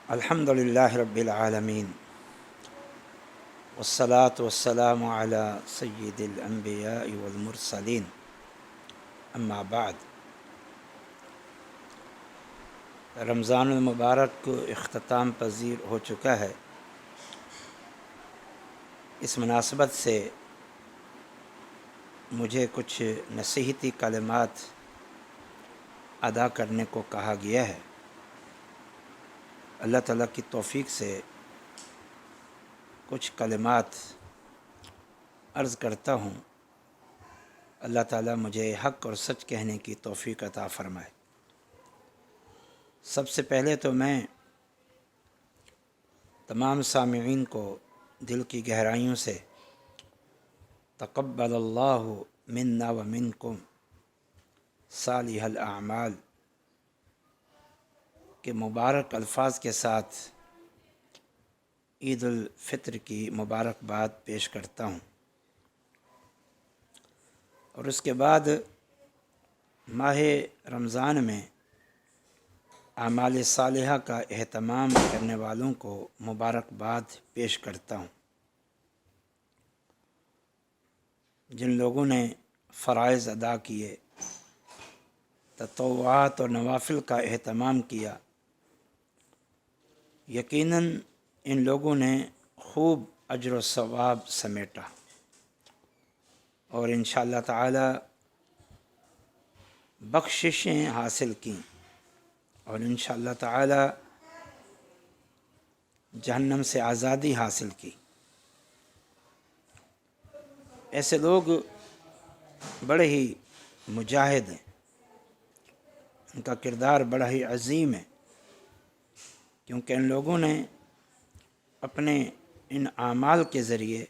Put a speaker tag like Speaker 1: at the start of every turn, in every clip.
Speaker 1: الحمد للہ رب العالمین والصلاة والسلام علی سید الانبیاء والمرسلین اما بعد۔ رمضان المبارک اختتام پذیر ہو چکا ہے۔ اس مناسبت سے مجھے کچھ نصیحتی کلمات ادا کرنے کو کہا گیا ہے۔ اللہ تعالیٰ کی توفیق سے کچھ کلمات عرض کرتا ہوں۔ اللہ تعالیٰ مجھے حق اور سچ کہنے کی توفیق عطا فرمائے۔ سب سے پہلے تو میں تمام سامعین کو دل کی گہرائیوں سے تقبل اللہ منا و منکم صالح الاعمال کے مبارک الفاظ کے ساتھ عید الفطر کی مبارکباد پیش کرتا ہوں، اور اس کے بعد ماہ رمضان میں اعمال صالحہ کا اہتمام کرنے والوں کو مبارکباد پیش کرتا ہوں۔ جن لوگوں نے فرائض ادا کیے، تطوعات اور نوافل کا اہتمام کیا، یقیناً ان لوگوں نے خوب اجر و ثواب سمیٹا، اور انشاءاللہ تعالی بخششیں حاصل کیں، اور انشاءاللہ تعالی جہنم سے آزادی حاصل کی۔ ایسے لوگ بڑے ہی مجاہد ہیں، ان کا کردار بڑا ہی عظیم ہے، کیونکہ ان لوگوں نے اپنے ان اعمال کے ذریعے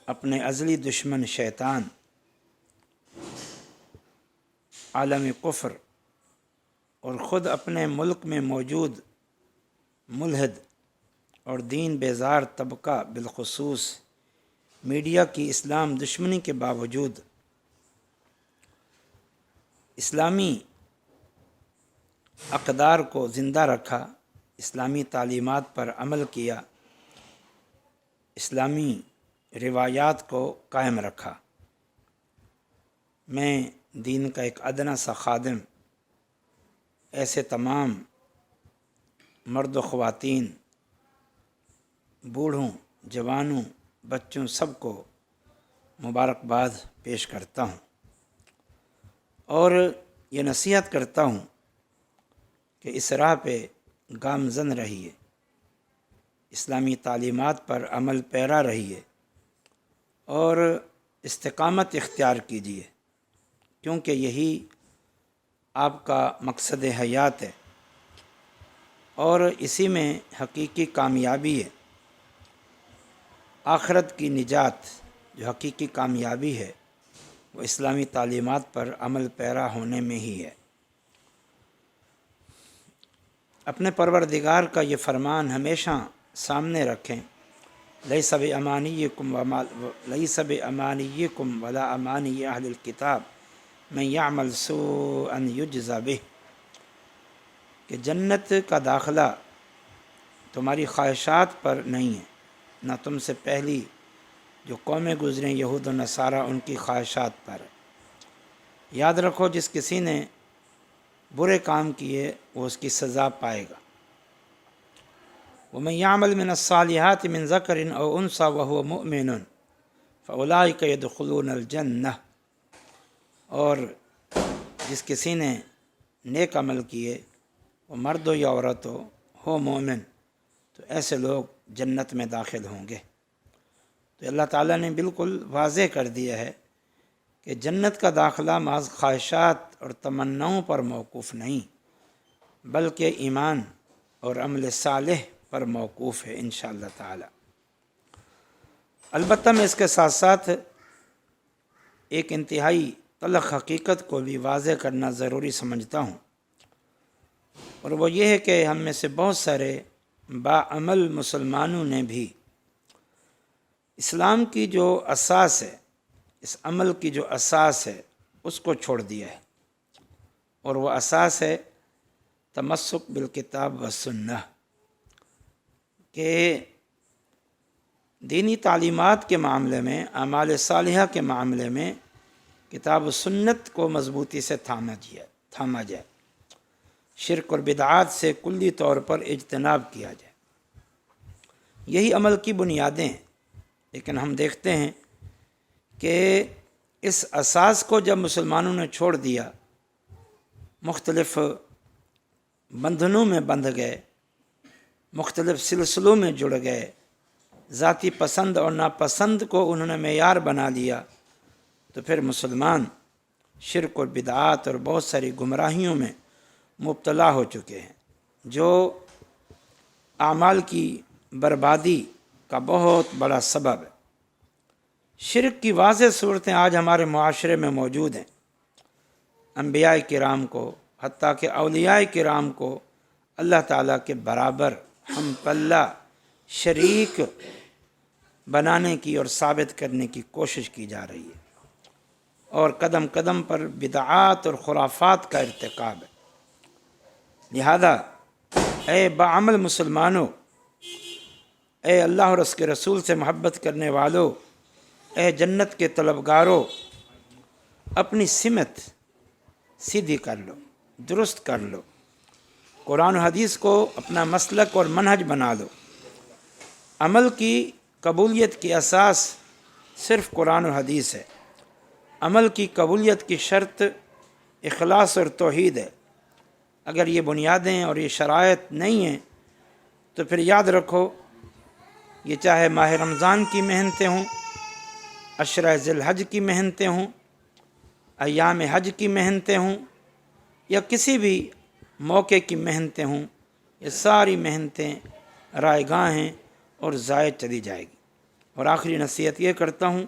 Speaker 1: اپنے ازلی دشمن شیطان، عالم کفر اور خود اپنے ملک میں موجود ملحد اور دین بیزار طبقہ، بالخصوص میڈیا کی اسلام دشمنی کے باوجود اسلامی اقدار کو زندہ رکھا، اسلامی تعلیمات پر عمل کیا، اسلامی روایات کو قائم رکھا۔ میں دین کا ایک ادنا سا خادم ایسے تمام مرد و خواتین، بوڑھوں، جوانوں، بچوں، سب کو مبارکباد پیش کرتا ہوں، اور یہ نصیحت کرتا ہوں کہ اس راہ پہ گامزن رہیے، اسلامی تعلیمات پر عمل پیرا رہیے اور استقامت اختیار کیجیے، کیونکہ یہی آپ کا مقصد حیات ہے، اور اسی میں حقیقی کامیابی ہے۔ آخرت کی نجات، جو حقیقی کامیابی ہے، وہ اسلامی تعلیمات پر عمل پیرا ہونے میں ہی ہے۔ اپنے پروردگار کا یہ فرمان ہمیشہ سامنے رکھیں، لیس بامانیکم ولا امانی اہل الکتاب من یعمل سوءا یجز بہ، کہ جنت کا داخلہ تمہاری خواہشات پر نہیں ہے، نہ تم سے پہلی جو قومیں گزریں یہود و نصارہ ان کی خواہشات پر۔ یاد رکھو، جس کسی نے برے کام کیے وہ اس کی سزا پائے گا۔ وَمَن يَعْمَلْ مِنَ الصَّالِحَاتِ مِن ذَكَرٍ أَوْ أُنثَىٰ وَهُوَ مُؤْمِنٌ فَأُولَٰئِكَ يَدْخُلُونَ الْجَنَّةَ، اور جس کسی نے نیک عمل کیے، وہ مرد ہو یا عورت ہو مومن، تو ایسے لوگ جنت میں داخل ہوں گے۔ تو اللہ تعالیٰ نے بالکل واضح کر دیا ہے کہ جنت کا داخلہ محض خواہشات اور تمناؤں پر موقوف نہیں، بلکہ ایمان اور عمل صالح پر موقوف ہے انشاءاللہ تعالی۔ البتہ میں اس کے ساتھ ساتھ ایک انتہائی تلخ حقیقت کو بھی واضح کرنا ضروری سمجھتا ہوں، اور وہ یہ ہے کہ ہم میں سے بہت سارے باعمل مسلمانوں نے بھی اسلام کی جو اساس ہے، اس عمل کی جو اساس ہے، اس کو چھوڑ دیا ہے، اور وہ اساس ہے تمسک بالکتاب و سنہ، کہ دینی تعلیمات کے معاملے میں، اعمال صالحہ کے معاملے میں کتاب و سنت کو مضبوطی سے تھاما جائے، شرک اور بدعات سے کلی طور پر اجتناب کیا جائے۔ یہی عمل کی بنیادیں ہیں۔ لیکن ہم دیکھتے ہیں کہ اس اساس کو جب مسلمانوں نے چھوڑ دیا، مختلف بندھنوں میں بندھ گئے، مختلف سلسلوں میں جڑ گئے، ذاتی پسند اور ناپسند کو انہوں نے معیار بنا لیا، تو پھر مسلمان شرک اور بدعات اور بہت ساری گمراہیوں میں مبتلا ہو چکے ہیں، جو اعمال کی بربادی کا بہت بڑا سبب ہے۔ شرک کی واضح صورتیں آج ہمارے معاشرے میں موجود ہیں۔ انبیاء کرام کو، حتیٰ کہ اولیاء کرام کو اللہ تعالیٰ کے برابر ہم پلہ شریک بنانے کی اور ثابت کرنے کی کوشش کی جا رہی ہے، اور قدم قدم پر بدعات اور خرافات کا ارتکاب ہے۔ لہذا اے باعمل مسلمانوں، اے اللہ اور اس کے رسول سے محبت کرنے والوں، اے جنت کے طلبگاروں، اپنی سمت سیدھی کر لو، درست کر لو، قرآن و حدیث کو اپنا مسلک اور منہج بنا لو۔ عمل کی قبولیت کی اساس صرف قرآن و حدیث ہے۔ عمل کی قبولیت کی شرط اخلاص اور توحید ہے۔ اگر یہ بنیادیں اور یہ شرائط نہیں ہیں تو پھر یاد رکھو، یہ چاہے ماہ رمضان کی محنتیں ہوں، عشرہ ذی الحج کی محنتیں ہوں، ایام حج کی محنتیں ہوں، یا کسی بھی موقع کی محنتیں ہوں، یہ ساری محنتیں رائے گاہ ہیں اور ضائع چلی جائے گی۔ اور آخری نصیحت یہ کرتا ہوں،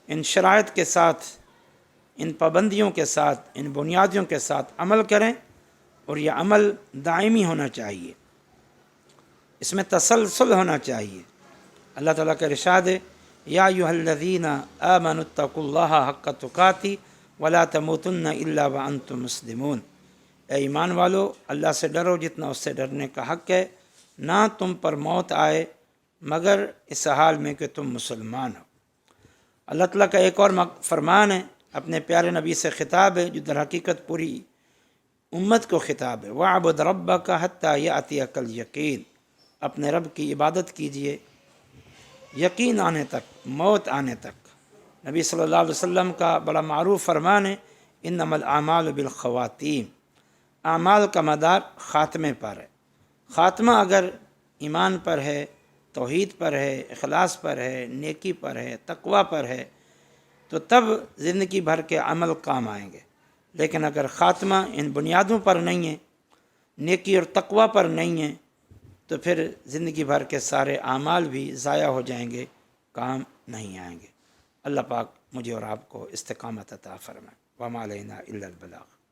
Speaker 1: ان شرائط کے ساتھ، ان پابندیوں کے ساتھ، ان بنیادوں کے ساتھ عمل کریں، اور یہ عمل دائمی ہونا چاہیے، اس میں تسلسل ہونا چاہیے۔ اللہ تعالیٰ کا ارشاد ہے، یا ایھا الذین آمنوا اتقوا اللہ حق تقاتہ ولا تموتن الا وانتم مسلمون۔ اے ایمان والو، اللہ سے ڈرو جتنا اس سے ڈرنے کا حق ہے، نہ تم پر موت آئے مگر اس حال میں کہ تم مسلمان ہو۔ اللہ تعالیٰ کا ایک اور فرمان ہے، اپنے پیارے نبی سے خطاب ہے، جو در حقیقت پوری امت کو خطاب ہے، وَاعْبُدْ رَبَّكَ حَتَّى يَأْتِيَكَ الْيَقِينُ۔ اپنے رب کی عبادت کیجئے یقین آنے تک، موت آنے تک۔ نبی صلی اللہ علیہ وسلم کا بڑا معروف فرمان ہے، اِنَّمَا الْأَعْمَالُ بِالْخَوَاتِيمِ۔ اعمال کا مدار خاتمے پر ہے۔ خاتمہ اگر ایمان پر ہے، توحید پر ہے، اخلاص پر ہے، نیکی پر ہے، تقوی پر ہے، تو تب زندگی بھر کے عمل کام آئیں گے۔ لیکن اگر خاتمہ ان بنیادوں پر نہیں ہے، نیکی اور تقوی پر نہیں ہے، تو پھر زندگی بھر کے سارے اعمال بھی ضائع ہو جائیں گے، کام نہیں آئیں گے۔ اللہ پاک مجھے اور آپ کو استقامت عطا فرمائے۔ وما علینا الا البلاغ۔